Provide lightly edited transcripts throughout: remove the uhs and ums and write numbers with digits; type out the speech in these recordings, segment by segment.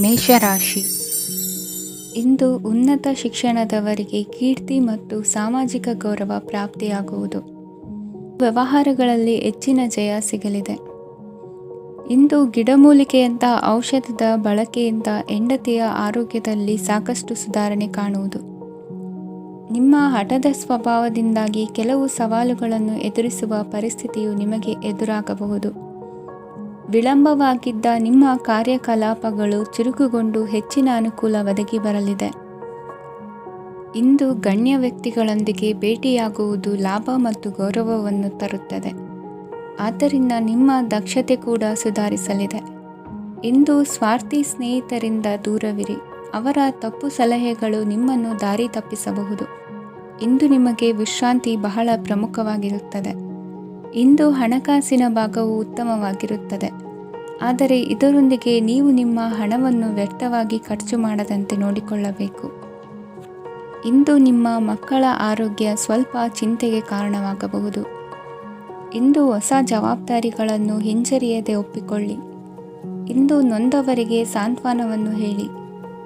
ಮೇಷರಾಶಿ. ಇಂದು ಉನ್ನತ ಶಿಕ್ಷಣದವರಿಗೆ ಕೀರ್ತಿ ಮತ್ತು ಸಾಮಾಜಿಕ ಗೌರವ ಪ್ರಾಪ್ತಿಯಾಗುವುದು. ವ್ಯವಹಾರಗಳಲ್ಲಿ ಹೆಚ್ಚಿನ ಜಯ ಸಿಗಲಿದೆ. ಇಂದು ಗಿಡಮೂಲಿಕೆಯಂಥ ಔಷಧದ ಬಳಕೆಯಿಂದ ಹೆಂಡತಿಯ ಆರೋಗ್ಯದಲ್ಲಿ ಸಾಕಷ್ಟು ಸುಧಾರಣೆ ಕಾಣುವುದು. ನಿಮ್ಮ ಹಠದ ಸ್ವಭಾವದಿಂದಾಗಿ ಕೆಲವು ಸವಾಲುಗಳನ್ನು ಎದುರಿಸುವ ಪರಿಸ್ಥಿತಿಯು ನಿಮಗೆ ಎದುರಾಗಬಹುದು. ವಿಳಂಬವಾಗಿದ್ದ ನಿಮ್ಮ ಕಾರ್ಯಕಲಾಪಗಳು ಚುರುಕುಗೊಂಡು ಹೆಚ್ಚಿನ ಅನುಕೂಲ ಒದಗಿ ಬರಲಿದೆ. ಇಂದು ಗಣ್ಯ ವ್ಯಕ್ತಿಗಳೊಂದಿಗೆ ಭೇಟಿಯಾಗುವುದು ಲಾಭ ಮತ್ತು ಗೌರವವನ್ನು ತರುತ್ತದೆ. ಆದ್ದರಿಂದ ನಿಮ್ಮ ದಕ್ಷತೆ ಕೂಡ ಸುಧಾರಿಸಲಿದೆ. ಇಂದು ಸ್ವಾರ್ಥಿ ಸ್ನೇಹಿತರಿಂದ ದೂರವಿರಿ. ಅವರ ತಪ್ಪು ಸಲಹೆಗಳು ನಿಮ್ಮನ್ನು ದಾರಿ ತಪ್ಪಿಸಬಹುದು. ಇಂದು ನಿಮಗೆ ವಿಶ್ರಾಂತಿ ಬಹಳ ಪ್ರಮುಖವಾಗಿರುತ್ತದೆ. ಇಂದು ಹಣಕಾಸಿನ ಭಾಗವು ಉತ್ತಮವಾಗಿರುತ್ತದೆ. ಆದರೆ ಇದರೊಂದಿಗೆ ನೀವು ನಿಮ್ಮ ಹಣವನ್ನು ವ್ಯರ್ಥವಾಗಿ ಖರ್ಚು ಮಾಡದಂತೆ ನೋಡಿಕೊಳ್ಳಬೇಕು. ಇಂದು ನಿಮ್ಮ ಮಕ್ಕಳ ಆರೋಗ್ಯ ಸ್ವಲ್ಪ ಚಿಂತೆಗೆ ಕಾರಣವಾಗಬಹುದು. ಇಂದು ಹೊಸ ಜವಾಬ್ದಾರಿಗಳನ್ನು ಹಿಂಜರಿಯದೆ ಒಪ್ಪಿಕೊಳ್ಳಿ. ಇಂದು ನೊಂದವರಿಗೆ ಸಾಂತ್ವನವನ್ನು ಹೇಳಿ.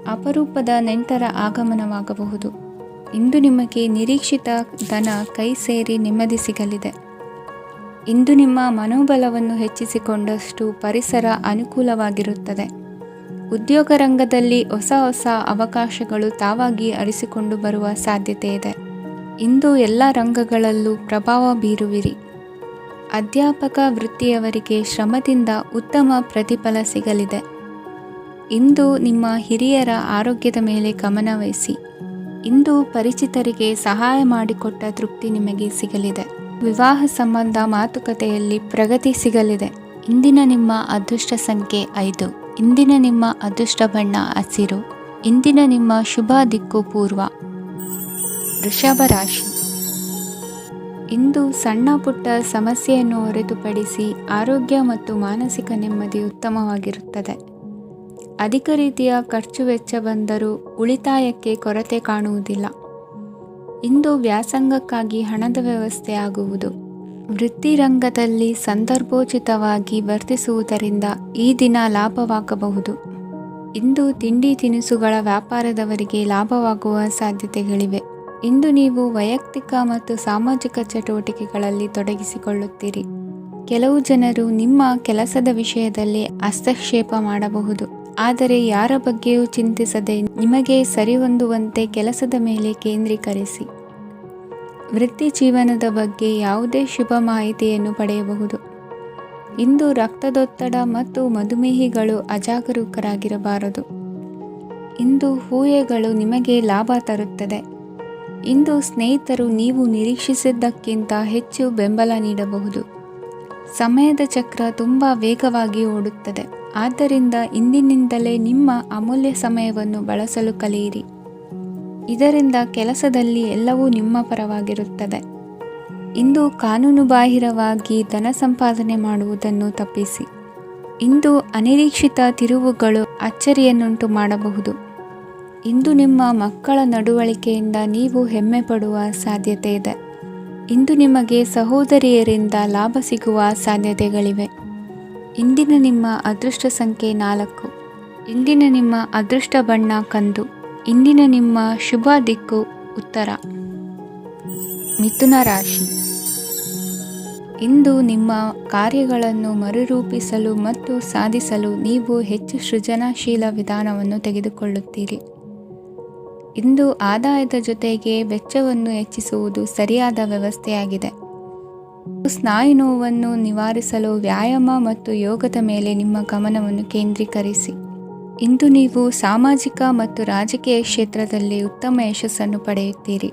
ಅಪರೂಪದ ನೆಂಟರ ಆಗಮನವಾಗಬಹುದು. ಇಂದು ನಿಮಗೆ ನಿರೀಕ್ಷಿತ ಧನ ಕೈ ಸೇರಿ ನೆಮ್ಮದಿ ಸಿಗಲಿದೆ. ಇಂದು ನಿಮ್ಮ ಮನೋಬಲವನ್ನು ಹೆಚ್ಚಿಸಿಕೊಂಡಷ್ಟು ಪರಿಸರ ಅನುಕೂಲವಾಗಿರುತ್ತದೆ. ಉದ್ಯೋಗ ರಂಗದಲ್ಲಿ ಹೊಸ ಹೊಸ ಅವಕಾಶಗಳು ತಾವಾಗಿ ಅರಿಸಿಕೊಂಡು ಬರುವ ಸಾಧ್ಯತೆ ಇದೆ. ಇಂದು ಎಲ್ಲ ರಂಗಗಳಲ್ಲೂ ಪ್ರಭಾವ ಬೀರುವಿರಿ. ಅಧ್ಯಾಪಕ ವೃತ್ತಿಯವರಿಗೆ ಶ್ರಮದಿಂದ ಉತ್ತಮ ಪ್ರತಿಫಲ ಸಿಗಲಿದೆ. ಇಂದು ನಿಮ್ಮ ಹಿರಿಯರ ಆರೋಗ್ಯದ ಮೇಲೆ ಗಮನವಹಿಸಿ. ಇಂದು ಪರಿಚಿತರಿಗೆ ಸಹಾಯ ಮಾಡಿಕೊಟ್ಟ ತೃಪ್ತಿ ನಿಮಗೆ ಸಿಗಲಿದೆ. ವಿವಾಹ ಸಂಬಂಧ ಮಾತುಕತೆಯಲ್ಲಿ ಪ್ರಗತಿ ಸಿಗಲಿದೆ. ಇಂದಿನ ನಿಮ್ಮ ಅದೃಷ್ಟ ಸಂಖ್ಯೆ 5. ಇಂದಿನ ನಿಮ್ಮ ಅದೃಷ್ಟ ಬಣ್ಣ ಹಸಿರು. ಇಂದಿನ ನಿಮ್ಮ ಶುಭ ದಿಕ್ಕು ಪೂರ್ವ. ವೃಷಭ ರಾಶಿ. ಇಂದು ಸಣ್ಣ ಪುಟ್ಟ ಸಮಸ್ಯೆಯನ್ನು ಹೊರತುಪಡಿಸಿ ಆರೋಗ್ಯ ಮತ್ತು ಮಾನಸಿಕ ನೆಮ್ಮದಿ ಉತ್ತಮವಾಗಿರುತ್ತದೆ. ಅಧಿಕ ರೀತಿಯ ಖರ್ಚು ವೆಚ್ಚ ಬಂದರೂ ಉಳಿತಾಯಕ್ಕೆ ಕೊರತೆ ಕಾಣುವುದಿಲ್ಲ. ಇಂದು ವ್ಯಾಸಂಗಕ್ಕಾಗಿ ಹಣದ ವ್ಯವಸ್ಥೆ ಆಗುವುದು. ವೃತ್ತಿರಂಗದಲ್ಲಿ ಸಂದರ್ಭೋಚಿತವಾಗಿ ವರ್ತಿಸುವುದರಿಂದ ಈ ದಿನ ಲಾಭವಾಗಬಹುದು. ಇಂದು ತಿಂಡಿ ತಿನಿಸುಗಳ ವ್ಯಾಪಾರದವರಿಗೆ ಲಾಭವಾಗುವ ಸಾಧ್ಯತೆಗಳಿವೆ. ಇಂದು ನೀವು ವೈಯಕ್ತಿಕ ಮತ್ತು ಸಾಮಾಜಿಕ ಚಟುವಟಿಕೆಗಳಲ್ಲಿ ತೊಡಗಿಸಿಕೊಳ್ಳುತ್ತೀರಿ. ಕೆಲವು ಜನರು ನಿಮ್ಮ ಕೆಲಸದ ವಿಷಯದಲ್ಲಿ ಹಸ್ತಕ್ಷೇಪ ಮಾಡಬಹುದು. ಆದರೆ ಯಾರ ಬಗ್ಗೆಯೂ ಚಿಂತಿಸದೆ ನಿಮಗೆ ಸರಿಹೊಂದುವಂತೆ ಕೆಲಸದ ಮೇಲೆ ಕೇಂದ್ರೀಕರಿಸಿ. ವೃತ್ತಿ ಜೀವನದ ಬಗ್ಗೆ ಯಾವುದೇ ಶುಭ ಮಾಹಿತಿಯನ್ನು ಪಡೆಯಬಹುದು. ಇಂದು ರಕ್ತದೊತ್ತಡ ಮತ್ತು ಮಧುಮೇಹಿಗಳು ಅಜಾಗರೂಕರಾಗಿರಬಾರದು. ಇಂದು ಊಹೆಗಳು ನಿಮಗೆ ಲಾಭ ತರುತ್ತದೆ. ಇಂದು ಸ್ನೇಹಿತರು ನೀವು ನಿರೀಕ್ಷಿಸಿದ್ದಕ್ಕಿಂತ ಹೆಚ್ಚು ಬೆಂಬಲ ನೀಡಬಹುದು. ಸಮಯದ ಚಕ್ರ ತುಂಬ ವೇಗವಾಗಿ ಓಡುತ್ತದೆ. ಆದ್ದರಿಂದ ಇಂದಿನಿಂದಲೇ ನಿಮ್ಮ ಅಮೂಲ್ಯ ಸಮಯವನ್ನು ಬಳಸಲು ಕಲಿಯಿರಿ. ಇದರಿಂದ ಕೆಲಸದಲ್ಲಿ ಎಲ್ಲವೂ ನಿಮ್ಮ ಪರವಾಗಿರುತ್ತದೆ. ಇಂದು ಕಾನೂನುಬಾಹಿರವಾಗಿ ಧನ ಸಂಪಾದನೆ ಮಾಡುವುದನ್ನು ತಪ್ಪಿಸಿ. ಇಂದು ಅನಿರೀಕ್ಷಿತ ತಿರುವುಗಳು ಅಚ್ಚರಿಯನ್ನುಂಟು ಮಾಡಬಹುದು. ಇಂದು ನಿಮ್ಮ ಮಕ್ಕಳ ನಡವಳಿಕೆಯಿಂದ ನೀವು ಹೆಮ್ಮೆ ಪಡುವ ಸಾಧ್ಯತೆ ಇದೆ. ಇಂದು ನಿಮಗೆ ಸಹೋದರಿಯರಿಂದ ಲಾಭ ಸಿಗುವ ಸಾಧ್ಯತೆಗಳಿವೆ. ಇಂದಿನ ನಿಮ್ಮ ಅದೃಷ್ಟ ಸಂಖ್ಯೆ 4. ಇಂದಿನ ನಿಮ್ಮ ಅದೃಷ್ಟ ಬಣ್ಣ ಕಂದು. ಇಂದಿನ ನಿಮ್ಮ ಶುಭ ದಿಕ್ಕು ಉತ್ತರ. ಮಿಥುನ ರಾಶಿ. ಇಂದು ನಿಮ್ಮ ಕಾರ್ಯಗಳನ್ನು ಮರುರೂಪಿಸಲು ಮತ್ತು ಸಾಧಿಸಲು ನೀವು ಹೆಚ್ಚು ಸೃಜನಶೀಲ ವಿಧಾನವನ್ನು ತೆಗೆದುಕೊಳ್ಳುತ್ತೀರಿ. ಇಂದು ಆದಾಯದ ಜೊತೆಗೆ ವೆಚ್ಚವನ್ನು ಹೆಚ್ಚಿಸುವುದು ಸರಿಯಾದ ವ್ಯವಸ್ಥೆಯಾಗಿದೆ. ಸ್ನಾಯು ನೋವನ್ನು ನಿವಾರಿಸಲು ವ್ಯಾಯಾಮ ಮತ್ತು ಯೋಗದ ಮೇಲೆ ನಿಮ್ಮ ಗಮನವನ್ನು ಕೇಂದ್ರೀಕರಿಸಿ. ಇಂದು ನೀವು ಸಾಮಾಜಿಕ ಮತ್ತು ರಾಜಕೀಯ ಕ್ಷೇತ್ರದಲ್ಲಿ ಉತ್ತಮ ಯಶಸ್ಸನ್ನು ಪಡೆಯುತ್ತೀರಿ.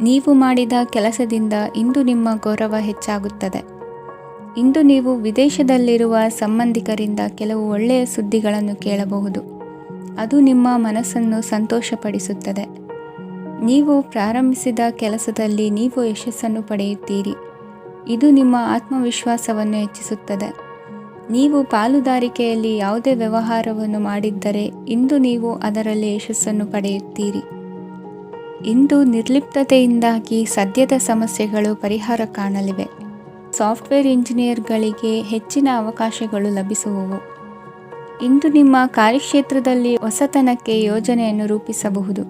ನೀವು ಮಾಡಿದ ಕೆಲಸದಿಂದ ಇಂದು ನಿಮ್ಮ ಗೌರವ ಹೆಚ್ಚಾಗುತ್ತದೆ. ಇಂದು ನೀವು ವಿದೇಶದಲ್ಲಿರುವ ಸಂಬಂಧಿಕರಿಂದ ಕೆಲವು ಒಳ್ಳೆಯ ಸುದ್ದಿಗಳನ್ನು ಕೇಳಬಹುದು. ಅದು ನಿಮ್ಮ ಮನಸ್ಸನ್ನು ಸಂತೋಷಪಡಿಸುತ್ತದೆ. ನೀವು ಪ್ರಾರಂಭಿಸಿದ ಕೆಲಸದಲ್ಲಿ ನೀವು ಯಶಸ್ಸನ್ನು ಪಡೆಯುತ್ತೀರಿ. ಇದು ನಿಮ್ಮ ಆತ್ಮವಿಶ್ವಾಸವನ್ನು ಹೆಚ್ಚಿಸುತ್ತದೆ. ನೀವು ಪಾಲುದಾರಿಕೆಯಲ್ಲಿ ಯಾವುದೇ ವ್ಯವಹಾರವನ್ನು ಮಾಡಿದ್ದರೆ ಇಂದು ನೀವು ಅದರಲ್ಲಿ ಯಶಸ್ಸನ್ನು ಪಡೆಯುತ್ತೀರಿ. ಇಂದು ನಿರ್ಲಿಪ್ತತೆಯಿಂದಾಗಿ ಸದ್ಯದ ಸಮಸ್ಯೆಗಳು ಪರಿಹಾರ ಕಾಣಲಿವೆ. ಸಾಫ್ಟ್ವೇರ್ ಇಂಜಿನಿಯರ್ಗಳಿಗೆ ಹೆಚ್ಚಿನ ಅವಕಾಶಗಳು ಲಭಿಸುವವು. ಇಂದು ನಿಮ್ಮ ಕಾರ್ಯಕ್ಷೇತ್ರದಲ್ಲಿ ಹೊಸತನಕ್ಕೆ ಯೋಜನೆಯನ್ನು ರೂಪಿಸಬಹುದು.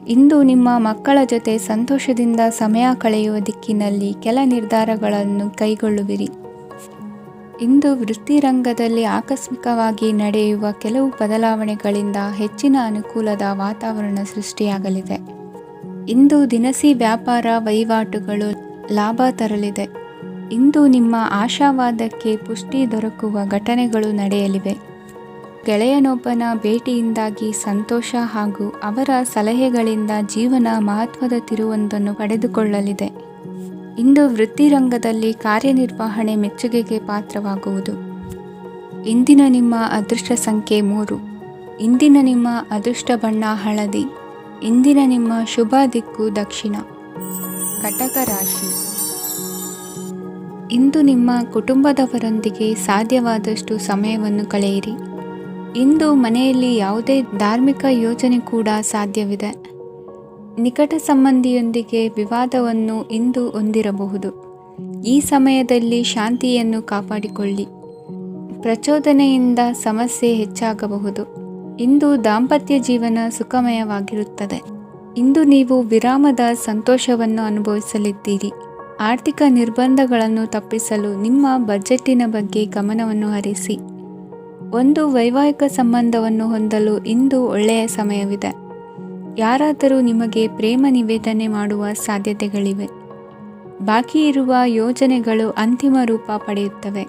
ಇಂದು ನಿಮ್ಮ ಮಕ್ಕಳ ಜೊತೆ ಸಂತೋಷದಿಂದ ಸಮಯ ಕಳೆಯುವ ದಿಕ್ಕಿನಲ್ಲಿ ಕೆಲ ನಿರ್ಧಾರಗಳನ್ನು ಕೈಗೊಳ್ಳುವಿರಿ. ಇಂದು ವೃತ್ತಿರಂಗದಲ್ಲಿ ಆಕಸ್ಮಿಕವಾಗಿ ನಡೆಯುವ ಕೆಲವು ಬದಲಾವಣೆಗಳಿಂದ ಹೆಚ್ಚಿನ ಅನುಕೂಲದ ವಾತಾವರಣ ಸೃಷ್ಟಿಯಾಗಲಿದೆ. ಇಂದು ದಿನಸಿ ವ್ಯಾಪಾರ ವಹಿವಾಟುಗಳು ಲಾಭ ತರಲಿದೆ. ಇಂದು ನಿಮ್ಮ ಆಶಾವಾದಕ್ಕೆ ಪುಷ್ಟಿ ದೊರಕುವ ಘಟನೆಗಳು ನಡೆಯಲಿವೆ. ಗೆಳೆಯನೊಬ್ಬನ ಭೇಟಿಯಿಂದಾಗಿ ಸಂತೋಷ ಹಾಗೂ ಅವರ ಸಲಹೆಗಳಿಂದ ಜೀವನ ಮಹತ್ವದ ತಿರುವೊಂದನ್ನು ಪಡೆದುಕೊಳ್ಳಲಿದೆ. ಇಂದು ವೃತ್ತಿರಂಗದಲ್ಲಿ ಕಾರ್ಯನಿರ್ವಹಣೆ ಮೆಚ್ಚುಗೆಗೆ ಪಾತ್ರವಾಗುವುದು. ಇಂದಿನ ನಿಮ್ಮ ಅದೃಷ್ಟ ಸಂಖ್ಯೆ 3. ಇಂದಿನ ನಿಮ್ಮ ಅದೃಷ್ಟ ಬಣ್ಣ ಹಳದಿ. ಇಂದಿನ ನಿಮ್ಮ ಶುಭ ದಿಕ್ಕು ದಕ್ಷಿಣ. ಕಟಕ ರಾಶಿ. ಇಂದು ನಿಮ್ಮ ಕುಟುಂಬದವರೊಂದಿಗೆ ಸಾಧ್ಯವಾದಷ್ಟು ಸಮಯವನ್ನು ಕಳೆಯಿರಿ. ಇಂದು ಮನೆಯಲ್ಲಿ ಯಾವುದೇ ಧಾರ್ಮಿಕ ಯೋಜನೆ ಕೂಡ ಸಾಧ್ಯವಿದೆ. ನಿಕಟ ಸಂಬಂಧಿಯೊಂದಿಗೆ ವಿವಾದವನ್ನು ಇಂದು ಹೊಂದಿರಬಹುದು. ಈ ಸಮಯದಲ್ಲಿ ಶಾಂತಿಯನ್ನು ಕಾಪಾಡಿಕೊಳ್ಳಿ. ಪ್ರಚೋದನೆಯಿಂದ ಸಮಸ್ಯೆ ಹೆಚ್ಚಾಗಬಹುದು. ಇಂದು ದಾಂಪತ್ಯ ಜೀವನ ಸುಖಮಯವಾಗಿರುತ್ತದೆ. ಇಂದು ನೀವು ವಿರಾಮದ ಸಂತೋಷವನ್ನು ಅನುಭವಿಸಲಿದ್ದೀರಿ. ಆರ್ಥಿಕ ನಿರ್ಬಂಧಗಳನ್ನು ತಪ್ಪಿಸಲು ನಿಮ್ಮ ಬಜೆಟ್ಟಿನ ಬಗ್ಗೆ ಗಮನವನ್ನು ಹರಿಸಿ. ಒಂದು ವೈವಾಹಿಕ ಸಂಬಂಧವನ್ನು ಹೊಂದಲು ಇಂದು ಒಳ್ಳೆಯ ಸಮಯವಿದೆ. ಯಾರಾದರೂ ನಿಮಗೆ ಪ್ರೇಮ ನಿವೇದನೆ ಮಾಡುವ ಸಾಧ್ಯತೆಗಳಿವೆ. ಬಾಕಿ ಇರುವ ಯೋಜನೆಗಳು ಅಂತಿಮ ರೂಪ ಪಡೆಯುತ್ತವೆ.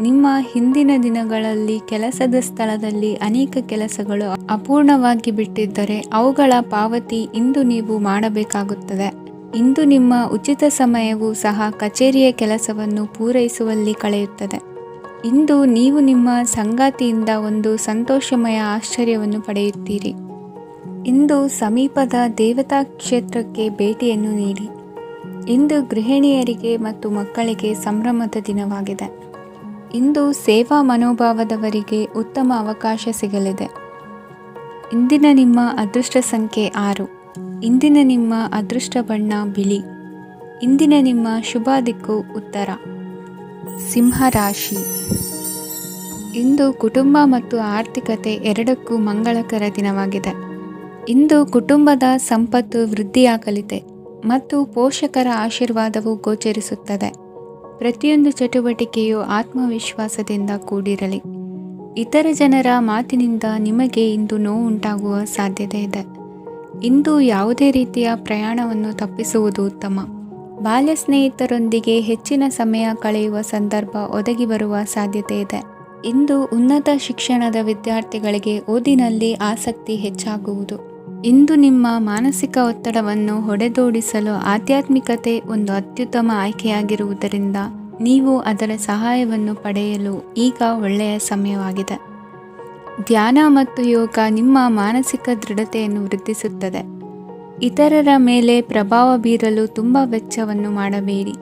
ನಿಮ್ಮ ಹಿಂದಿನ ದಿನಗಳಲ್ಲಿ ಕೆಲಸದ ಸ್ಥಳದಲ್ಲಿ ಅನೇಕ ಕೆಲಸಗಳು ಅಪೂರ್ಣವಾಗಿ ಬಿಟ್ಟಿದ್ದರೆ ಅವುಗಳ ಪಾವತಿ ಇಂದು ನೀವು ಮಾಡಬೇಕಾಗುತ್ತದೆ. ಇಂದು ನಿಮ್ಮ ಉಚಿತ ಸಮಯವು ಸಹ ಕಚೇರಿಯ ಕೆಲಸವನ್ನು ಪೂರೈಸುವಲ್ಲಿ ಕಳೆಯುತ್ತದೆ. ಇಂದು ನೀವು ನಿಮ್ಮ ಸಂಗಾತಿಯಿಂದ ಒಂದು ಸಂತೋಷಮಯ ಆಶ್ಚರ್ಯವನ್ನು ಪಡೆಯುತ್ತೀರಿ. ಇಂದು ಸಮೀಪದ ದೇವತಾ ಕ್ಷೇತ್ರಕ್ಕೆ ಭೇಟಿಯನ್ನು ನೀಡಿ. ಇಂದು ಗೃಹಿಣಿಯರಿಗೆ ಮತ್ತು ಮಕ್ಕಳಿಗೆ ಸಂಭ್ರಮದ ದಿನವಾಗಿದೆ. ಇಂದು ಸೇವಾ ಮನೋಭಾವದವರಿಗೆ ಉತ್ತಮ ಅವಕಾಶ ಸಿಗಲಿದೆ. ಇಂದಿನ ನಿಮ್ಮ ಅದೃಷ್ಟ ಸಂಖ್ಯೆ 6. ಇಂದಿನ ನಿಮ್ಮ ಅದೃಷ್ಟ ಬಣ್ಣ ಬಿಳಿ. ಇಂದಿನ ನಿಮ್ಮ ಶುಭ ದಿಕ್ಕು ಉತ್ತರ. ಸಿಂಹ ರಾಶಿ. ಇಂದು ಕುಟುಂಬ ಮತ್ತು ಆರ್ಥಿಕತೆ ಎರಡಕ್ಕೂ ಮಂಗಳಕರ ದಿನವಾಗಿದೆ. ಇಂದು ಕುಟುಂಬದ ಸಂಪತ್ತು ವೃದ್ಧಿಯಾಗಲಿದೆ ಮತ್ತು ಪೋಷಕರ ಆಶೀರ್ವಾದವು ಗೋಚರಿಸುತ್ತದೆ. ಪ್ರತಿಯೊಂದು ಚಟುವಟಿಕೆಯು ಆತ್ಮವಿಶ್ವಾಸದಿಂದ ಕೂಡಿರಲಿ. ಇತರ ಜನರ ಮಾತಿನಿಂದ ನಿಮಗೆ ಇಂದು ನೋವುಂಟಾಗುವ ಸಾಧ್ಯತೆ ಇದೆ. ಇಂದು ಯಾವುದೇ ರೀತಿಯ ಪ್ರಯಾಣವನ್ನು ತಪ್ಪಿಸುವುದು ಉತ್ತಮ. ಬಾಲ್ಯ ಸ್ನೇಹಿತರೊಂದಿಗೆ ಹೆಚ್ಚಿನ ಸಮಯ ಕಳೆಯುವ ಸಂದರ್ಭ ಒದಗಿ ಬರುವ ಸಾಧ್ಯತೆ ಇದೆ. ಇಂದು ಉನ್ನತ ಶಿಕ್ಷಣದ ವಿದ್ಯಾರ್ಥಿಗಳಿಗೆ ಓದಿನಲ್ಲಿ ಆಸಕ್ತಿ ಹೆಚ್ಚಾಗುವುದು. ಇಂದು ನಿಮ್ಮ ಮಾನಸಿಕ ಒತ್ತಡವನ್ನು ಹೊಡೆದೋಡಿಸಲು ಆಧ್ಯಾತ್ಮಿಕತೆ ಒಂದು ಅತ್ಯುತ್ತಮ ಆಯ್ಕೆಯಾಗಿರುವುದರಿಂದ ನೀವು ಅದರ ಸಹಾಯವನ್ನು ಪಡೆಯಲು ಈಗ ಒಳ್ಳೆಯ ಸಮಯವಾಗಿದೆ. ಧ್ಯಾನ ಮತ್ತು ಯೋಗ ನಿಮ್ಮ ಮಾನಸಿಕ ದೃಢತೆಯನ್ನು ವೃದ್ಧಿಸುತ್ತದೆ. ಇತರರ ಮೇಲೆ ಪ್ರಭಾವ ಬೀರಲು ತುಂಬ ವೆಚ್ಚವನ್ನು ಮಾಡಬೇಡಿ.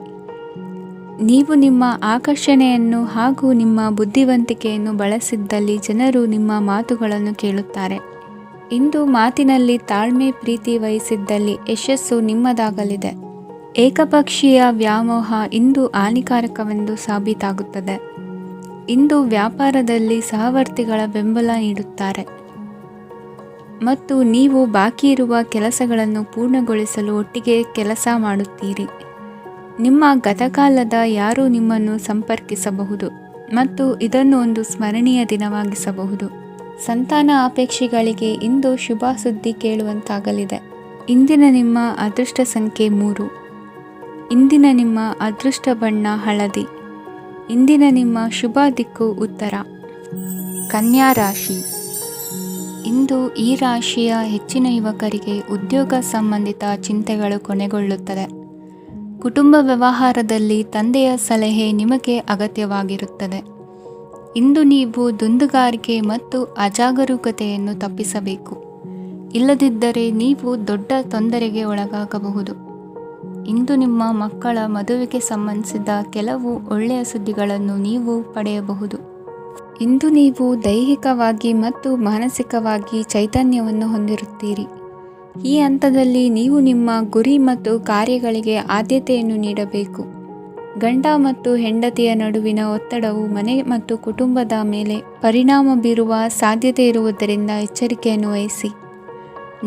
ನೀವು ನಿಮ್ಮ ಆಕರ್ಷಣೆಯನ್ನು ಹಾಗೂ ನಿಮ್ಮ ಬುದ್ಧಿವಂತಿಕೆಯನ್ನು ಬಳಸಿದ್ದಲ್ಲಿ ಜನರು ನಿಮ್ಮ ಮಾತುಗಳನ್ನು ಕೇಳುತ್ತಾರೆ. ಇಂದು ಮಾತಿನಲ್ಲಿ ತಾಳ್ಮೆ ಪ್ರೀತಿ ವಹಿಸಿದ್ದಲ್ಲಿ ಯಶಸ್ಸು ನಿಮ್ಮದಾಗಲಿದೆ. ಏಕಪಕ್ಷೀಯ ವ್ಯಾಮೋಹ ಇಂದು ಹಾನಿಕಾರಕವೆಂದು ಸಾಬೀತಾಗುತ್ತದೆ. ಇಂದು ವ್ಯಾಪಾರದಲ್ಲಿ ಸಹವರ್ತಿಗಳ ಬೆಂಬಲ ನೀಡುತ್ತಾರೆ ಮತ್ತು ನೀವು ಬಾಕಿ ಇರುವ ಕೆಲಸಗಳನ್ನು ಪೂರ್ಣಗೊಳಿಸಲು ಒಟ್ಟಿಗೆ ಕೆಲಸ ಮಾಡುತ್ತೀರಿ. ನಿಮ್ಮ ಗತಕಾಲದ ಯಾರೂ ನಿಮ್ಮನ್ನು ಸಂಪರ್ಕಿಸಬಹುದು ಮತ್ತು ಇದನ್ನು ಒಂದು ಸ್ಮರಣೀಯ ದಿನವಾಗಿಸಬಹುದು. ಸಂತಾನ ಅಪೇಕ್ಷೆಗಳಿಗೆ ಇಂದು ಶುಭ ಸುದ್ದಿ ಕೇಳುವಂತಾಗಲಿದೆ. ಇಂದಿನ ನಿಮ್ಮ ಅದೃಷ್ಟ ಸಂಖ್ಯೆ 3. ಇಂದಿನ ನಿಮ್ಮ ಅದೃಷ್ಟ ಬಣ್ಣ ಹಳದಿ. ಇಂದಿನ ನಿಮ್ಮ ಶುಭ ದಿಕ್ಕು ಉತ್ತರ. ಕನ್ಯಾ ರಾಶಿ. ಇಂದು ಈ ರಾಶಿಯ ಹೆಚ್ಚಿನ ಯುವಕರಿಗೆ ಉದ್ಯೋಗ ಸಂಬಂಧಿತ ಚಿಂತೆಗಳು ಕೊನೆಗೊಳ್ಳುತ್ತದೆ. ಕುಟುಂಬ ವ್ಯವಹಾರದಲ್ಲಿ ತಂದೆಯ ಸಲಹೆ ನಿಮಗೆ ಅಗತ್ಯವಾಗಿರುತ್ತದೆ. ಇಂದು ನೀವು ದುಂದುಗಾರಿಕೆ ಮತ್ತು ಅಜಾಗರೂಕತೆಯನ್ನು ತಪ್ಪಿಸಬೇಕು. ಇಲ್ಲದಿದ್ದರೆ ನೀವು ದೊಡ್ಡ ತೊಂದರೆಗೆ ಒಳಗಾಗಬಹುದು. ಇಂದು ನಿಮ್ಮ ಮಕ್ಕಳ ಮದುವೆಗೆ ಸಂಬಂಧಿಸಿದ ಕೆಲವು ಒಳ್ಳೆಯ ಸುದ್ದಿಗಳನ್ನು ನೀವು ಪಡೆಯಬಹುದು. ಇಂದು ನೀವು ದೈಹಿಕವಾಗಿ ಮತ್ತು ಮಾನಸಿಕವಾಗಿ ಚೈತನ್ಯವನ್ನು ಹೊಂದಿರುತ್ತೀರಿ. ಈ ಹಂತದಲ್ಲಿ ನೀವು ನಿಮ್ಮ ಗುರಿ ಮತ್ತು ಕಾರ್ಯಗಳಿಗೆ ಆದ್ಯತೆಯನ್ನು ನೀಡಬೇಕು. ಗಂಡ ಮತ್ತು ಹೆಂಡತಿಯ ನಡುವಿನ ಒತ್ತಡವು ಮನೆ ಮತ್ತು ಕುಟುಂಬದ ಮೇಲೆ ಪರಿಣಾಮ ಬೀರುವ ಸಾಧ್ಯತೆ ಇರುವುದರಿಂದ ಎಚ್ಚರಿಕೆಯನ್ನು ವಹಿಸಿ.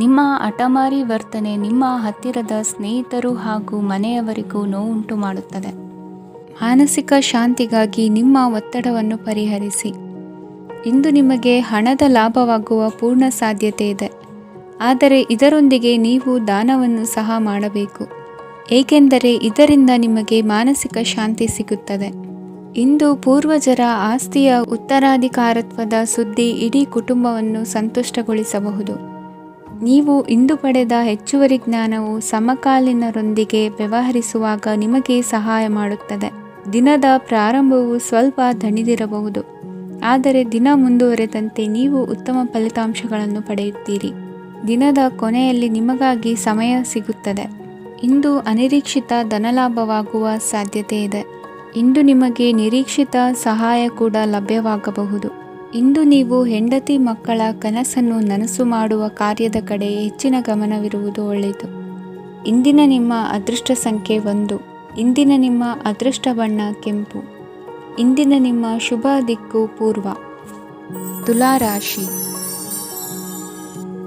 ನಿಮ್ಮ ಹಠಮಾರಿ ವರ್ತನೆ ನಿಮ್ಮ ಹತ್ತಿರದ ಸ್ನೇಹಿತರು ಹಾಗೂ ಮನೆಯವರಿಗೂ ನೋವುಂಟು ಮಾಡುತ್ತದೆ. ಮಾನಸಿಕ ಶಾಂತಿಗಾಗಿ ನಿಮ್ಮ ಒತ್ತಡವನ್ನು ಪರಿಹರಿಸಿ. ಇಂದು ನಿಮಗೆ ಹಣದ ಲಾಭವಾಗುವ ಪೂರ್ಣ ಸಾಧ್ಯತೆ ಇದೆ, ಆದರೆ ಇದರೊಂದಿಗೆ ನೀವು ದಾನವನ್ನು ಸಹ ಮಾಡಬೇಕು, ಏಕೆಂದರೆ ಇದರಿಂದ ನಿಮಗೆ ಮಾನಸಿಕ ಶಾಂತಿ ಸಿಗುತ್ತದೆ. ಇಂದು ಪೂರ್ವಜರ ಆಸ್ತಿಯ ಉತ್ತರಾಧಿಕಾರತ್ವದ ಸುದ್ದಿ ಇಡೀ ಕುಟುಂಬವನ್ನು ಸಂತುಷ್ಟಗೊಳಿಸಬಹುದು. ನೀವು ಇಂದು ಪಡೆದ ಹೆಚ್ಚುವರಿ ಜ್ಞಾನವು ಸಮಕಾಲೀನರೊಂದಿಗೆ ವ್ಯವಹರಿಸುವಾಗ ನಿಮಗೆ ಸಹಾಯ ಮಾಡುತ್ತದೆ. ದಿನದ ಪ್ರಾರಂಭವು ಸ್ವಲ್ಪ ದಣಿದಿರಬಹುದು, ಆದರೆ ದಿನ ಮುಂದುವರೆದಂತೆ ನೀವು ಉತ್ತಮ ಫಲಿತಾಂಶಗಳನ್ನು ಪಡೆಯುತ್ತೀರಿ. ದಿನದ ಕೊನೆಯಲ್ಲಿ ನಿಮಗಾಗಿ ಸಮಯ ಸಿಗುತ್ತದೆ. ಇಂದು ಅನಿರೀಕ್ಷಿತ ಧನಲಾಭವಾಗುವ ಸಾಧ್ಯತೆ ಇದೆ. ಇಂದು ನಿಮಗೆ ನಿರೀಕ್ಷಿತ ಸಹಾಯ ಕೂಡ ಲಭ್ಯವಾಗಬಹುದು. ಇಂದು ನೀವು ಹೆಂಡತಿ ಮಕ್ಕಳ ಕನಸನ್ನು ನನಸು ಮಾಡುವ ಕಾರ್ಯದ ಕಡೆ ಹೆಚ್ಚಿನ ಗಮನವಿರುವುದು ಒಳ್ಳೆಯದು. ಇಂದಿನ ನಿಮ್ಮ ಅದೃಷ್ಟ ಸಂಖ್ಯೆ 1. ಇಂದಿನ ನಿಮ್ಮ ಅದೃಷ್ಟ ಬಣ್ಣ ಕೆಂಪು. ಇಂದಿನ ನಿಮ್ಮ ಶುಭ ದಿಕ್ಕು ಪೂರ್ವ. ತುಲಾ ರಾಶಿ.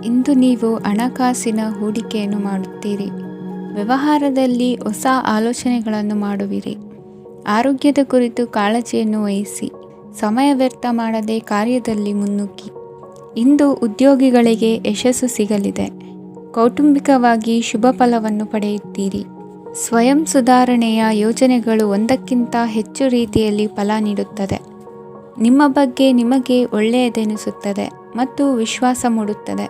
ಇಂದು ನೀವು ಹಣಕಾಸಿನ ಹೂಡಿಕೆಯನ್ನು ಮಾಡುತ್ತೀರಿ. ವ್ಯವಹಾರದಲ್ಲಿ ಹೊಸ ಆಲೋಚನೆಗಳನ್ನು ಮಾಡುವಿರಿ. ಆರೋಗ್ಯದ ಕುರಿತು ಕಾಳಜಿಯನ್ನು ವಹಿಸಿ. ಸಮಯ ವ್ಯರ್ಥ ಮಾಡದೆ ಕಾರ್ಯದಲ್ಲಿ ಮುನ್ನುಗ್ಗಿ. ಇಂದು ಉದ್ಯೋಗಿಗಳಿಗೆ ಯಶಸ್ಸು ಸಿಗಲಿದೆ. ಕೌಟುಂಬಿಕವಾಗಿ ಶುಭ ಫಲವನ್ನು ಪಡೆಯುತ್ತೀರಿ. ಸ್ವಯಂ ಸುಧಾರಣೆಯ ಯೋಜನೆಗಳು ಒಂದಕ್ಕಿಂತ ಹೆಚ್ಚು ರೀತಿಯಲ್ಲಿ ಫಲ ನೀಡುತ್ತದೆ. ನಿಮ್ಮ ಬಗ್ಗೆ ನಿಮಗೆ ಒಳ್ಳೆಯದೆನಿಸುತ್ತದೆ ಮತ್ತು ವಿಶ್ವಾಸ ಮೂಡುತ್ತದೆ.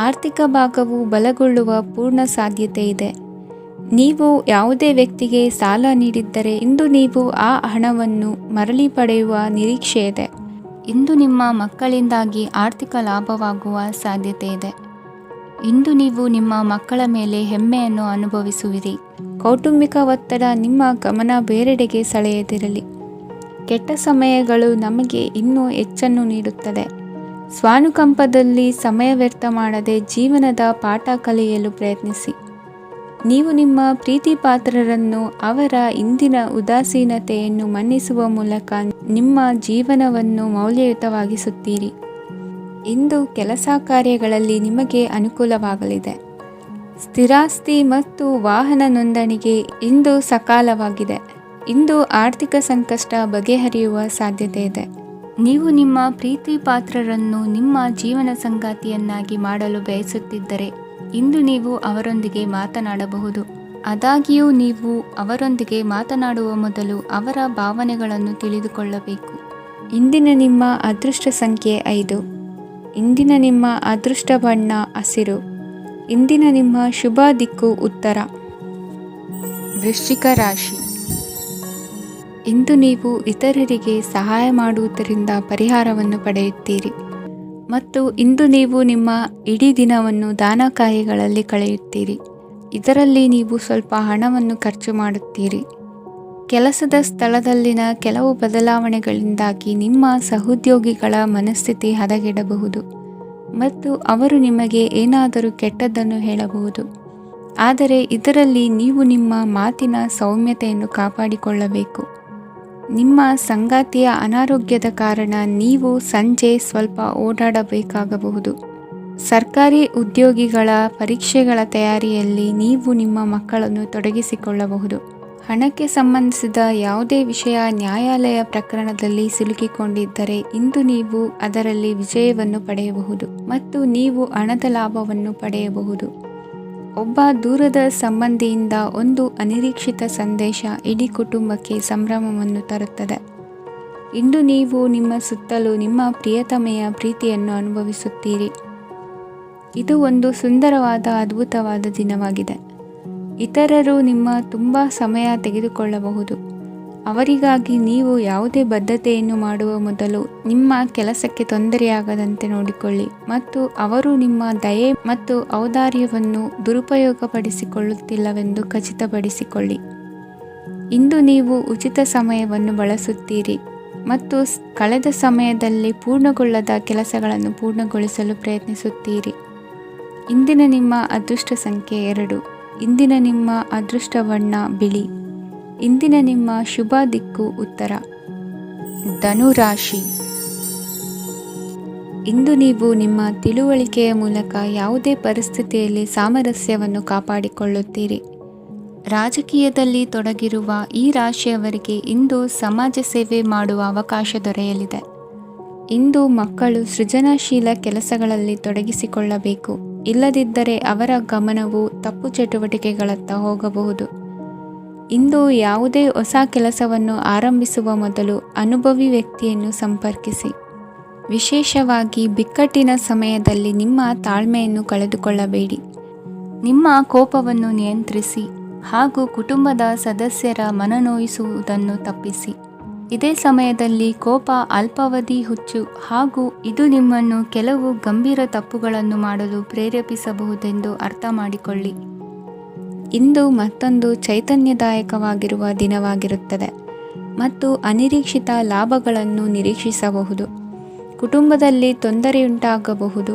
ಆರ್ಥಿಕ ಭಾಗವು ಬಲಗೊಳ್ಳುವ ಪೂರ್ಣ ಸಾಧ್ಯತೆ ಇದೆ. ನೀವು ಯಾವುದೇ ವ್ಯಕ್ತಿಗೆ ಸಾಲ ನೀಡಿದ್ದರೆ ಇಂದು ನೀವು ಆ ಹಣವನ್ನು ಮರಳಿ ಪಡೆಯುವ ನಿರೀಕ್ಷೆ ಇದೆ. ಇಂದು ನಿಮ್ಮ ಮಕ್ಕಳಿಂದಾಗಿ ಆರ್ಥಿಕ ಲಾಭವಾಗುವ ಸಾಧ್ಯತೆ ಇದೆ. ಇಂದು ನೀವು ನಿಮ್ಮ ಮಕ್ಕಳ ಮೇಲೆ ಹೆಮ್ಮೆಯನ್ನು ಅನುಭವಿಸುವಿರಿ. ಕೌಟುಂಬಿಕ ಒತ್ತಡ ನಿಮ್ಮ ಗಮನ ಬೇರೆಡೆಗೆ ಸೆಳೆಯದಿರಲಿ. ಕೆಟ್ಟ ಸಮಯಗಳು ನಮಗೆ ಇನ್ನೂ ಹೆಚ್ಚನ್ನು ನೀಡುತ್ತದೆ. ಸ್ವಾನುಕಂಪದಲ್ಲಿ ಸಮಯ ವ್ಯರ್ಥ ಮಾಡದೆ ಜೀವನದ ಪಾಠ ಕಲಿಯಲು ಪ್ರಯತ್ನಿಸಿ. ನೀವು ನಿಮ್ಮ ಪ್ರೀತಿ ಪಾತ್ರರನ್ನು ಅವರ ಇಂದಿನ ಉದಾಸೀನತೆಯನ್ನು ಮನ್ನಿಸುವ ಮೂಲಕ ನಿಮ್ಮ ಜೀವನವನ್ನು ಮೌಲ್ಯಯುತವಾಗಿಸುತ್ತೀರಿ. ಇಂದು ಕೆಲಸ ಕಾರ್ಯಗಳಲ್ಲಿ ನಿಮಗೆ ಅನುಕೂಲವಾಗಲಿದೆ. ಸ್ಥಿರಾಸ್ತಿ ಮತ್ತು ವಾಹನ ನೋಂದಣಿಗೆ ಇಂದು ಸಕಾಲವಾಗಿದೆ. ಇಂದು ಆರ್ಥಿಕ ಸಂಕಷ್ಟ ಬಗೆಹರಿಯುವ ಸಾಧ್ಯತೆ ಇದೆ. ನೀವು ನಿಮ್ಮ ಪ್ರೀತಿ ಪಾತ್ರರನ್ನು ನಿಮ್ಮ ಜೀವನ ಸಂಗಾತಿಯನ್ನಾಗಿ ಮಾಡಲು ಬಯಸುತ್ತಿದ್ದರೆ ಇಂದು ನೀವು ಅವರೊಂದಿಗೆ ಮಾತನಾಡಬಹುದು. ಆದಾಗ್ಯೂ ನೀವು ಅವರೊಂದಿಗೆ ಮಾತನಾಡುವ ಮೊದಲು ಅವರ ಭಾವನೆಗಳನ್ನು ತಿಳಿದುಕೊಳ್ಳಬೇಕು. ಇಂದಿನ ನಿಮ್ಮ ಅದೃಷ್ಟ ಸಂಖ್ಯೆ 5. ಇಂದಿನ ನಿಮ್ಮ ಅದೃಷ್ಟ ಬಣ್ಣ ಹಸಿರು. ಇಂದಿನ ನಿಮ್ಮ ಶುಭ ದಿಕ್ಕು ಉತ್ತರ. ವೃಶ್ಚಿಕ ರಾಶಿ. ಇಂದು ನೀವು ಇತರರಿಗೆ ಸಹಾಯ ಮಾಡುವುದರಿಂದ ಪರಿಹಾರವನ್ನು ಪಡೆಯುತ್ತೀರಿ ಮತ್ತು ಇಂದು ನೀವು ನಿಮ್ಮ ಇಡೀ ದಿನವನ್ನು ದಾನ ಕಾರ್ಯಗಳಲ್ಲಿ ಕಳೆಯುತ್ತೀರಿ. ಇದರಲ್ಲಿ ನೀವು ಸ್ವಲ್ಪ ಹಣವನ್ನು ಖರ್ಚು ಮಾಡುತ್ತೀರಿ. ಕೆಲಸದ ಸ್ಥಳದಲ್ಲಿನ ಕೆಲವು ಬದಲಾವಣೆಗಳಿಂದಾಗಿ ನಿಮ್ಮ ಸಹೋದ್ಯೋಗಿಗಳ ಮನಸ್ಥಿತಿ ಹದಗೆಡಬಹುದು ಮತ್ತು ಅವರು ನಿಮಗೆ ಏನಾದರೂ ಕೆಟ್ಟದ್ದನ್ನು ಹೇಳಬಹುದು. ಆದರೆ ಇದರಲ್ಲಿ ನೀವು ನಿಮ್ಮ ಮಾತಿನ ಸೌಮ್ಯತೆಯನ್ನು ಕಾಪಾಡಿಕೊಳ್ಳಬೇಕು. ನಿಮ್ಮ ಸಂಗಾತಿಯ ಅನಾರೋಗ್ಯದ ಕಾರಣ ನೀವು ಸಂಜೆ ಸ್ವಲ್ಪ ಓಡಾಡಬೇಕಾಗಬಹುದು. ಸರ್ಕಾರಿ ಉದ್ಯೋಗಿಗಳ ಪರೀಕ್ಷೆಗಳ ತಯಾರಿಯಲ್ಲಿ ನೀವು ನಿಮ್ಮ ಮಕ್ಕಳನ್ನು ತೊಡಗಿಸಿಕೊಳ್ಳಬಹುದು. ಹಣಕ್ಕೆ ಸಂಬಂಧಿಸಿದ ಯಾವುದೇ ವಿಷಯ ನ್ಯಾಯಾಲಯ ಪ್ರಕರಣದಲ್ಲಿ ಸಿಲುಕಿಕೊಂಡಿದ್ದರೆ ಇಂದು ನೀವು ಅದರಲ್ಲಿ ವಿಜಯವನ್ನು ಪಡೆಯಬಹುದು ಮತ್ತು ನೀವು ಹಣದ ಲಾಭವನ್ನು ಪಡೆಯಬಹುದು. ಒಬ್ಬ ದೂರದ ಸಂಬಂಧಿಯಿಂದ ಒಂದು ಅನಿರೀಕ್ಷಿತ ಸಂದೇಶ ಇಡೀ ಕುಟುಂಬಕ್ಕೆ ಸಂಭ್ರಮವನ್ನು ತರುತ್ತದೆ. ಇಂದು ನೀವು ನಿಮ್ಮ ಸುತ್ತಲೂ ನಿಮ್ಮ ಪ್ರಿಯತಮೆಯ ಪ್ರೀತಿಯನ್ನು ಅನುಭವಿಸುತ್ತೀರಿ. ಇದು ಒಂದು ಸುಂದರವಾದ ಅದ್ಭುತವಾದ ದಿನವಾಗಿದೆ. ಇತರರು ನಿಮ್ಮ ತುಂಬ ಸಮಯ ತೆಗೆದುಕೊಳ್ಳಬಹುದು. ಅವರಿಗಾಗಿ ನೀವು ಯಾವುದೇ ಬದ್ಧತೆಯನ್ನು ಮಾಡುವ ಮೊದಲು ನಿಮ್ಮ ಕೆಲಸಕ್ಕೆ ತೊಂದರೆಯಾಗದಂತೆ ನೋಡಿಕೊಳ್ಳಿ ಮತ್ತು ಅವರು ನಿಮ್ಮ ದಯೆ ಮತ್ತು ಔದಾರ್ಯವನ್ನು ದುರುಪಯೋಗಪಡಿಸಿಕೊಳ್ಳುತ್ತಿಲ್ಲವೆಂದು ಖಚಿತಪಡಿಸಿಕೊಳ್ಳಿ. ಇಂದು ನೀವು ಉಚಿತ ಸಮಯವನ್ನು ಬಳಸುತ್ತೀರಿ ಮತ್ತು ಕಳೆದ ಸಮಯದಲ್ಲಿ ಪೂರ್ಣಗೊಳ್ಳದ ಕೆಲಸಗಳನ್ನು ಪೂರ್ಣಗೊಳಿಸಲು ಪ್ರಯತ್ನಿಸುತ್ತೀರಿ. ಇಂದಿನ ನಿಮ್ಮ ಅದೃಷ್ಟ ಸಂಖ್ಯೆ 2. ಇಂದಿನ ನಿಮ್ಮ ಅದೃಷ್ಟ ಬಣ್ಣ ಬಿಳಿ. ಇಂದಿನ ನಿಮ್ಮ ಶುಭ ದಿಕ್ಕು ಉತ್ತರ. ಧನು ರಾಶಿ. ಇಂದು ನೀವು ನಿಮ್ಮ ತಿಳುವಳಿಕೆಯ ಮೂಲಕ ಯಾವುದೇ ಪರಿಸ್ಥಿತಿಯಲ್ಲಿ ಸಾಮರಸ್ಯವನ್ನು ಕಾಪಾಡಿಕೊಳ್ಳುತ್ತೀರಿ. ರಾಜಕೀಯದಲ್ಲಿ ತೊಡಗಿರುವ ಈ ರಾಶಿಯವರಿಗೆ ಇಂದು ಸಮಾಜ ಸೇವೆ ಮಾಡುವ ಅವಕಾಶ ದೊರೆಯಲಿದೆ. ಇಂದು ಮಕ್ಕಳು ಸೃಜನಶೀಲ ಕೆಲಸಗಳಲ್ಲಿ ತೊಡಗಿಸಿಕೊಳ್ಳಬೇಕು. ಇಲ್ಲದಿದ್ದರೆ ಅವರ ಗಮನವು ತಪ್ಪು ಚಟುವಟಿಕೆಗಳತ್ತ ಹೋಗಬಹುದು. ಇಂದು ಯಾವುದೇ ಹೊಸ ಕೆಲಸವನ್ನು ಆರಂಭಿಸುವ ಮೊದಲು ಅನುಭವಿ ವ್ಯಕ್ತಿಯನ್ನು ಸಂಪರ್ಕಿಸಿ. ವಿಶೇಷವಾಗಿ ಬಿಕ್ಕಟ್ಟಿನ ಸಮಯದಲ್ಲಿ ನಿಮ್ಮ ತಾಳ್ಮೆಯನ್ನು ಕಳೆದುಕೊಳ್ಳಬೇಡಿ. ನಿಮ್ಮ ಕೋಪವನ್ನು ನಿಯಂತ್ರಿಸಿ ಹಾಗೂ ಕುಟುಂಬದ ಸದಸ್ಯರ ಮನನೋಯಿಸುವುದನ್ನು ತಪ್ಪಿಸಿ. ಇದೇ ಸಮಯದಲ್ಲಿ ಕೋಪ ಅಲ್ಪಾವಧಿ ಹುಚ್ಚು ಹಾಗೂ ಇದು ನಿಮ್ಮನ್ನು ಕೆಲವು ಗಂಭೀರ ತಪ್ಪುಗಳನ್ನು ಮಾಡಲು ಪ್ರೇರೇಪಿಸಬಹುದೆಂದು ಅರ್ಥ ಮಾಡಿಕೊಳ್ಳಿ. ಇಂದು ಮತ್ತೊಂದು ಚೈತನ್ಯದಾಯಕವಾಗಿರುವ ದಿನವಾಗಿರುತ್ತದೆ ಮತ್ತು ಅನಿರೀಕ್ಷಿತ ಲಾಭಗಳನ್ನು ನಿರೀಕ್ಷಿಸಬಹುದು. ಕುಟುಂಬದಲ್ಲಿ ತೊಂದರೆಯುಂಟಾಗಬಹುದು.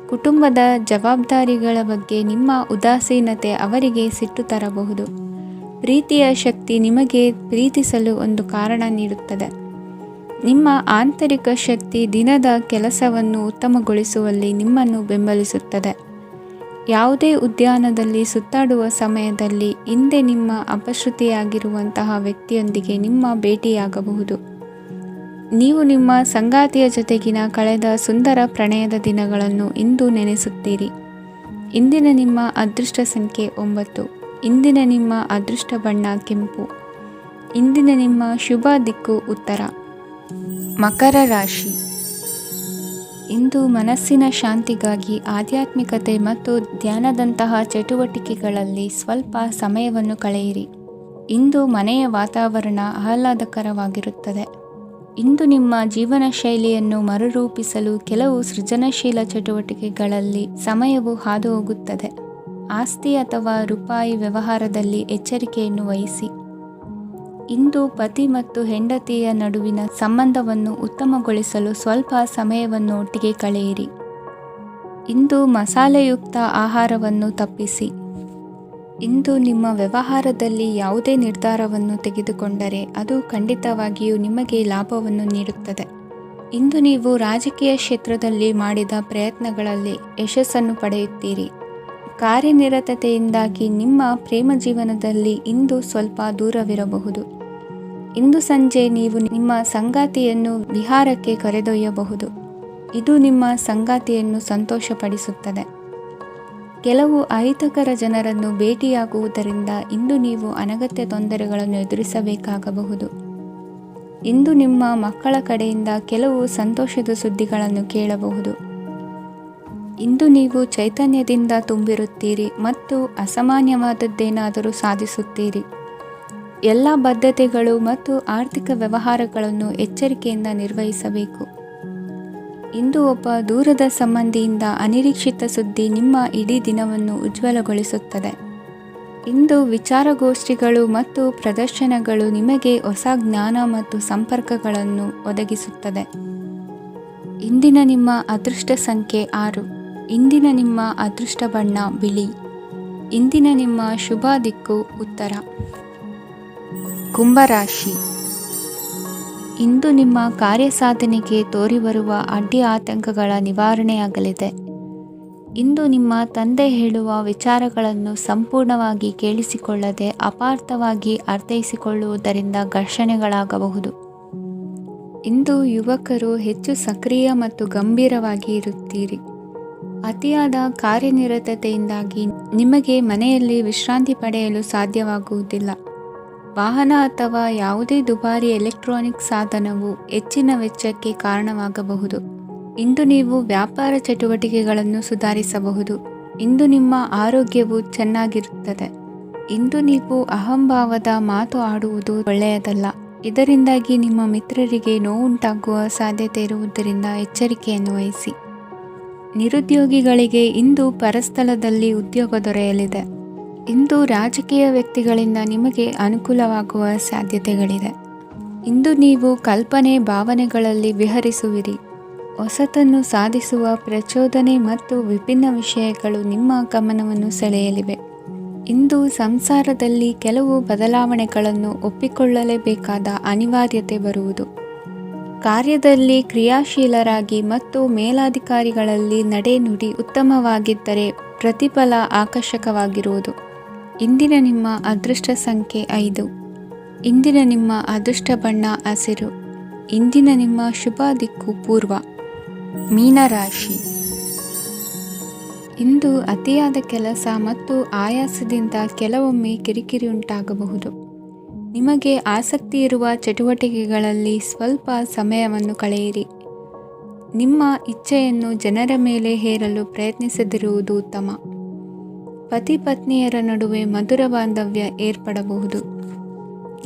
ಕುಟುಂಬದ ಜವಾಬ್ದಾರಿಗಳ ಬಗ್ಗೆ ನಿಮ್ಮ ಉದಾಸೀನತೆ ಅವರಿಗೆ ಸಿಟ್ಟು ತರಬಹುದು. ಪ್ರೀತಿಯ ಶಕ್ತಿ ನಿಮಗೆ ಪ್ರೀತಿಸಲು ಒಂದು ಕಾರಣ ನೀಡುತ್ತದೆ. ನಿಮ್ಮ ಆಂತರಿಕ ಶಕ್ತಿ ದಿನದ ಕೆಲಸವನ್ನು ಉತ್ತಮಗೊಳಿಸುವಲ್ಲಿ ನಿಮ್ಮನ್ನು ಬೆಂಬಲಿಸುತ್ತದೆ. ಯಾವುದೇ ಉದ್ಯಾನದಲ್ಲಿ ಸುತ್ತಾಡುವ ಸಮಯದಲ್ಲಿ ಹಿಂದೆ ನಿಮ್ಮ ಅಪಶ್ರುತಿಯಾಗಿರುವಂತಹ ವ್ಯಕ್ತಿಯೊಂದಿಗೆ ನಿಮ್ಮ ಭೇಟಿಯಾಗಬಹುದು. ನೀವು ನಿಮ್ಮ ಸಂಗಾತಿಯ ಜೊತೆಗಿನ ಕಳೆದ ಸುಂದರ ಪ್ರಣಯದ ದಿನಗಳನ್ನು ಇಂದು ನೆನೆಸುತ್ತೀರಿ. ಇಂದಿನ ನಿಮ್ಮ ಅದೃಷ್ಟ ಸಂಖ್ಯೆ 9. ಇಂದಿನ ನಿಮ್ಮ ಅದೃಷ್ಟ ಬಣ್ಣ ಕೆಂಪು. ಇಂದಿನ ನಿಮ್ಮ ಶುಭ ದಿಕ್ಕು ಉತ್ತರ. ಮಕರ ರಾಶಿ. ಇಂದು ಮನಸ್ಸಿನ ಶಾಂತಿಗಾಗಿ ಆಧ್ಯಾತ್ಮಿಕತೆ ಮತ್ತು ಧ್ಯಾನದಂತಹ ಚಟುವಟಿಕೆಗಳಲ್ಲಿ ಸ್ವಲ್ಪ ಸಮಯವನ್ನು ಕಳೆಯಿರಿ. ಇಂದು ಮನೆಯ ವಾತಾವರಣ ಆಹ್ಲಾದಕರವಾಗಿರುತ್ತದೆ. ಇಂದು ನಿಮ್ಮ ಜೀವನ ಶೈಲಿಯನ್ನು ಮರುರೂಪಿಸಲು ಕೆಲವು ಸೃಜನಶೀಲ ಚಟುವಟಿಕೆಗಳಲ್ಲಿ ಸಮಯವು ಹಾದುಹೋಗುತ್ತದೆ. ಆಸ್ತಿ ಅಥವಾ ರೂಪಾಯಿ ವ್ಯವಹಾರದಲ್ಲಿ ಎಚ್ಚರಿಕೆಯನ್ನು ವಹಿಸಿ. ಇಂದು ಪತಿ ಮತ್ತು ಹೆಂಡತಿಯ ನಡುವಿನ ಸಂಬಂಧವನ್ನು ಉತ್ತಮಗೊಳಿಸಲು ಸ್ವಲ್ಪ ಸಮಯವನ್ನು ಒಟ್ಟಿಗೆ ಕಳೆಯಿರಿ. ಇಂದು ಮಸಾಲೆಯುಕ್ತ ಆಹಾರವನ್ನು ತಪ್ಪಿಸಿ. ಇಂದು ನಿಮ್ಮ ವ್ಯವಹಾರದಲ್ಲಿ ಯಾವುದೇ ನಿರ್ಧಾರವನ್ನು ತೆಗೆದುಕೊಂಡರೆ ಅದು ಖಂಡಿತವಾಗಿಯೂ ನಿಮಗೆ ಲಾಭವನ್ನು ನೀಡುತ್ತದೆ. ಇಂದು ನೀವು ರಾಜಕೀಯ ಕ್ಷೇತ್ರದಲ್ಲಿ ಮಾಡಿದ ಪ್ರಯತ್ನಗಳಲ್ಲಿ ಯಶಸ್ಸನ್ನು ಪಡೆಯುತ್ತೀರಿ. ಕಾರ್ಯನಿರತತೆಯಿಂದಾಗಿ ನಿಮ್ಮ ಪ್ರೇಮ ಜೀವನದಲ್ಲಿ ಇಂದು ಸ್ವಲ್ಪ ದೂರವಿರಬಹುದು. ಇಂದು ಸಂಜೆ ನೀವು ನಿಮ್ಮ ಸಂಗಾತಿಯನ್ನು ವಿಹಾರಕ್ಕೆ ಕರೆದೊಯ್ಯಬಹುದು. ಇದು ನಿಮ್ಮ ಸಂಗಾತಿಯನ್ನು ಸಂತೋಷಪಡಿಸುತ್ತದೆ. ಕೆಲವು ಅಹಿತಕರ ಜನರನ್ನು ಭೇಟಿಯಾಗುವುದರಿಂದ ಇಂದು ನೀವು ಅನಗತ್ಯ ತೊಂದರೆಗಳನ್ನು ಎದುರಿಸಬೇಕಾಗಬಹುದು. ಇಂದು ನಿಮ್ಮ ಮಕ್ಕಳ ಕಡೆಯಿಂದ ಕೆಲವು ಸಂತೋಷದ ಸುದ್ದಿಗಳನ್ನು ಕೇಳಬಹುದು. ಇಂದು ನೀವು ಚೈತನ್ಯದಿಂದ ತುಂಬಿರುತ್ತೀರಿ ಮತ್ತು ಅಸಾಮಾನ್ಯವಾದದ್ದೇನಾದರೂ ಸಾಧಿಸುತ್ತೀರಿ. ಎಲ್ಲ ಬದ್ಧತೆಗಳು ಮತ್ತು ಆರ್ಥಿಕ ವ್ಯವಹಾರಗಳನ್ನು ಎಚ್ಚರಿಕೆಯಿಂದ ನಿರ್ವಹಿಸಬೇಕು. ಇಂದು ಒಬ್ಬ ದೂರದ ಸಂಬಂಧಿಯಿಂದ ಅನಿರೀಕ್ಷಿತ ಸುದ್ದಿ ನಿಮ್ಮ ಇಡೀ ದಿನವನ್ನು ಉಜ್ವಲಗೊಳಿಸುತ್ತದೆ. ಇಂದು ವಿಚಾರಗೋಷ್ಠಿಗಳು ಮತ್ತು ಪ್ರದರ್ಶನಗಳು ನಿಮಗೆ ಹೊಸ ಜ್ಞಾನ ಮತ್ತು ಸಂಪರ್ಕಗಳನ್ನು ಒದಗಿಸುತ್ತದೆ. ಇಂದಿನ ನಿಮ್ಮ ಅದೃಷ್ಟ ಸಂಖ್ಯೆ 6. ಇಂದಿನ ನಿಮ್ಮ ಅದೃಷ್ಟ ಬಣ್ಣ ಬಿಳಿ. ಇಂದಿನ ನಿಮ್ಮ ಶುಭ ದಿಕ್ಕು ಉತ್ತರ. ಕುಂಭರಾಶಿ. ಇಂದು ನಿಮ್ಮ ಕಾರ್ಯಸಾಧನೆಗೆ ತೋರಿಬರುವ ಅಡ್ಡಿ ಆತಂಕಗಳ ನಿವಾರಣೆಯಾಗಲಿದೆ. ಇಂದು ನಿಮ್ಮ ತಂದೆ ಹೇಳುವ ವಿಚಾರಗಳನ್ನು ಸಂಪೂರ್ಣವಾಗಿ ಕೇಳಿಸಿಕೊಳ್ಳದೆ ಅಪಾರ್ಥವಾಗಿ ಅರ್ಥೈಸಿಕೊಳ್ಳುವುದರಿಂದ ಘರ್ಷಣೆಗಳಾಗಬಹುದು. ಇಂದು ಯುವಕರು ಹೆಚ್ಚು ಸಕ್ರಿಯ ಮತ್ತು ಗಂಭೀರವಾಗಿ ಇರುತ್ತೀರಿ. ಅತಿಯಾದ ಕಾರ್ಯನಿರತತೆಯಿಂದಾಗಿ ನಿಮಗೆ ಮನೆಯಲ್ಲಿ ವಿಶ್ರಾಂತಿ ಪಡೆಯಲು ಸಾಧ್ಯವಾಗುವುದಿಲ್ಲ. ವಾಹನ ಅಥವಾ ಯಾವುದೇ ದುಬಾರಿ ಎಲೆಕ್ಟ್ರಾನಿಕ್ ಸಾಧನವು ಹೆಚ್ಚಿನ ವೆಚ್ಚಕ್ಕೆ ಕಾರಣವಾಗಬಹುದು. ಇಂದು ನೀವು ವ್ಯಾಪಾರ ಚಟುವಟಿಕೆಗಳನ್ನು ಸುಧಾರಿಸಬಹುದು. ಇಂದು ನಿಮ್ಮ ಆರೋಗ್ಯವು ಚೆನ್ನಾಗಿರುತ್ತದೆ. ಇಂದು ನೀವು ಅಹಂಭಾವದ ಮಾತು ಆಡುವುದು ಒಳ್ಳೆಯದಲ್ಲ. ಇದರಿಂದಾಗಿ ನಿಮ್ಮ ಮಿತ್ರರಿಗೆ ನೋವುಂಟಾಗುವ ಸಾಧ್ಯತೆ ಇರುವುದರಿಂದ ಎಚ್ಚರಿಕೆಯನ್ನು ವಹಿಸಿ. ನಿರುದ್ಯೋಗಿಗಳಿಗೆ ಇಂದು ಪರಸ್ಥಳದಲ್ಲಿ ಉದ್ಯೋಗ ದೊರೆಯಲಿದೆ. ಇಂದು ರಾಜಕೀಯ ವ್ಯಕ್ತಿಗಳಿಂದ ನಿಮಗೆ ಅನುಕೂಲವಾಗುವ ಸಾಧ್ಯತೆಗಳಿದೆ. ಇಂದು ನೀವು ಕಲ್ಪನೆ ಭಾವನೆಗಳಲ್ಲಿ ವಿಹರಿಸುವಿರಿ. ಹೊಸತನ್ನು ಸಾಧಿಸುವ ಪ್ರಚೋದನೆ ಮತ್ತು ವಿಭಿನ್ನ ವಿಷಯಗಳು ನಿಮ್ಮ ಗಮನವನ್ನು ಸೆಳೆಯಲಿವೆ. ಇಂದು ಸಂಸಾರದಲ್ಲಿ ಕೆಲವು ಬದಲಾವಣೆಗಳನ್ನು ಒಪ್ಪಿಕೊಳ್ಳಲೇಬೇಕಾದ ಅನಿವಾರ್ಯತೆ ಬರುವುದು. ಕಾರ್ಯದಲ್ಲಿ ಕ್ರಿಯಾಶೀಲರಾಗಿ ಮತ್ತು ಮೇಲಾಧಿಕಾರಿಗಳಲ್ಲಿ ನಡೆನುಡಿ ಉತ್ತಮವಾಗಿದ್ದರೆ ಪ್ರತಿಫಲ ಆಕರ್ಷಕವಾಗಿರುವುದು. ಇಂದಿನ ನಿಮ್ಮ ಅದೃಷ್ಟ ಸಂಖ್ಯೆ 5. ಇಂದಿನ ನಿಮ್ಮ ಅದೃಷ್ಟ ಬಣ್ಣ ಹಸಿರು. ಇಂದಿನ ನಿಮ್ಮ ಶುಭ ದಿಕ್ಕು ಪೂರ್ವ. ಮೀನರಾಶಿ. ಇಂದು ಅತಿಯಾದ ಕೆಲಸ ಮತ್ತು ಆಯಾಸದಿಂದ ಕೆಲವೊಮ್ಮೆ ಕಿರಿಕಿರಿ ಉಂಟಾಗಬಹುದು. ನಿಮಗೆ ಆಸಕ್ತಿ ಇರುವ ಚಟುವಟಿಕೆಗಳಲ್ಲಿ ಸ್ವಲ್ಪ ಸಮಯವನ್ನು ಕಳೆಯಿರಿ. ನಿಮ್ಮ ಇಚ್ಛೆಯನ್ನು ಜನರ ಮೇಲೆ ಹೇರಲು ಪ್ರಯತ್ನಿಸದಿರುವುದು ಉತ್ತಮ. ಪತಿ ಪತ್ನಿಯರ ನಡುವೆ ಮಧುರ ಬಾಂಧವ್ಯ ಏರ್ಪಡಬಹುದು.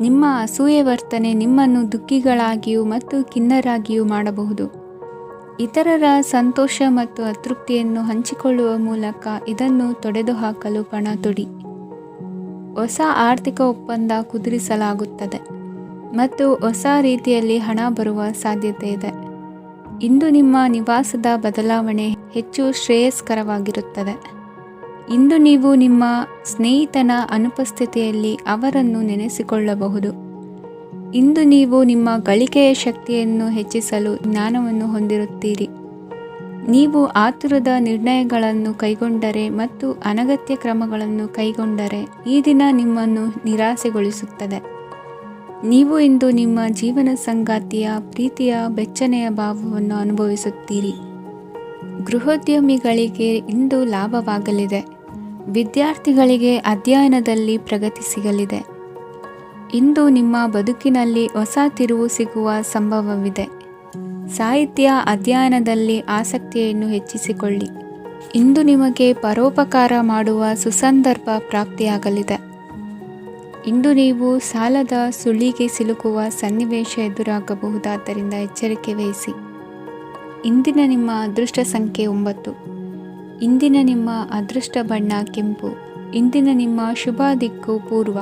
ನಿಮ್ಮ ಅಸೂಯೆ ವರ್ತನೆ ನಿಮ್ಮನ್ನು ದುಃಖಿಗಳಾಗಿಯೂ ಮತ್ತು ಖಿನ್ನರಾಗಿಯೂ ಮಾಡಬಹುದು. ಇತರರ ಸಂತೋಷ ಮತ್ತು ಅತೃಪ್ತಿಯನ್ನು ಹಂಚಿಕೊಳ್ಳುವ ಮೂಲಕ ಇದನ್ನು ತೊಡೆದುಹಾಕಲು ಪಣ ತೊಡಿ. ಹೊಸ ಆರ್ಥಿಕ ಒಪ್ಪಂದ ಕುದುರಿಸಲಾಗುತ್ತದೆ ಮತ್ತು ಹೊಸ ರೀತಿಯಲ್ಲಿ ಹಣ ಬರುವ ಸಾಧ್ಯತೆ ಇದೆ. ಇಂದು ನಿಮ್ಮ ನಿವಾಸದ ಬದಲಾವಣೆ ಹೆಚ್ಚು ಶ್ರೇಯಸ್ಕರವಾಗಿರುತ್ತದೆ. ಇಂದು ನೀವು ನಿಮ್ಮ ಸ್ನೇಹಿತನ ಅನುಪಸ್ಥಿತಿಯಲ್ಲಿ ಅವರನ್ನು ನೆನೆಸಿಕೊಳ್ಳಬಹುದು. ಇಂದು ನೀವು ನಿಮ್ಮ ಗಳಿಕೆಯ ಶಕ್ತಿಯನ್ನು ಹೆಚ್ಚಿಸಲು ಜ್ಞಾನವನ್ನು ಹೊಂದಿರುತ್ತೀರಿ. ನೀವು ಆತುರದ ನಿರ್ಣಯಗಳನ್ನು ಕೈಗೊಂಡರೆ ಮತ್ತು ಅನಗತ್ಯ ಕ್ರಮಗಳನ್ನು ಕೈಗೊಂಡರೆ ಈ ದಿನ ನಿಮ್ಮನ್ನು ನಿರಾಸೆಗೊಳಿಸುತ್ತದೆ. ನೀವು ಇಂದು ನಿಮ್ಮ ಜೀವನ ಸಂಗಾತಿಯ ಪ್ರೀತಿಯ ಬೆಚ್ಚನೆಯ ಭಾವವನ್ನು ಅನುಭವಿಸುತ್ತೀರಿ. ಗೃಹೋದ್ಯಮಿಗಳಿಗೆ ಇಂದು ಲಾಭವಾಗಲಿದೆ. ವಿದ್ಯಾರ್ಥಿಗಳಿಗೆ ಅಧ್ಯಯನದಲ್ಲಿ ಪ್ರಗತಿ ಸಿಗಲಿದೆ. ಇಂದು ನಿಮ್ಮ ಬದುಕಿನಲ್ಲಿ ಹೊಸ ತಿರುವು ಸಿಗುವ ಸಂಭವವಿದೆ. ಸಾಹಿತ್ಯ ಅಧ್ಯಯನದಲ್ಲಿ ಆಸಕ್ತಿಯನ್ನು ಹೆಚ್ಚಿಸಿಕೊಳ್ಳಿ. ಇಂದು ನಿಮಗೆ ಪರೋಪಕಾರ ಮಾಡುವ ಸುಸಂದರ್ಭ ಪ್ರಾಪ್ತಿಯಾಗಲಿದೆ. ಇಂದು ನೀವು ಸಾಲದ ಸುಳಿಗೆ ಸಿಲುಕುವ ಸನ್ನಿವೇಶ ಎದುರಾಗಬಹುದಾದ್ದರಿಂದ ಎಚ್ಚರಿಕೆ ವಹಿಸಿ. ಇಂದಿನ ನಿಮ್ಮ ಅದೃಷ್ಟ ಸಂಖ್ಯೆ 9. ಇಂದಿನ ನಿಮ್ಮ ಅದೃಷ್ಟ ಬಣ್ಣ ಕೆಂಪು. ಇಂದಿನ ನಿಮ್ಮ ಶುಭ ದಿಕ್ಕು ಪೂರ್ವ.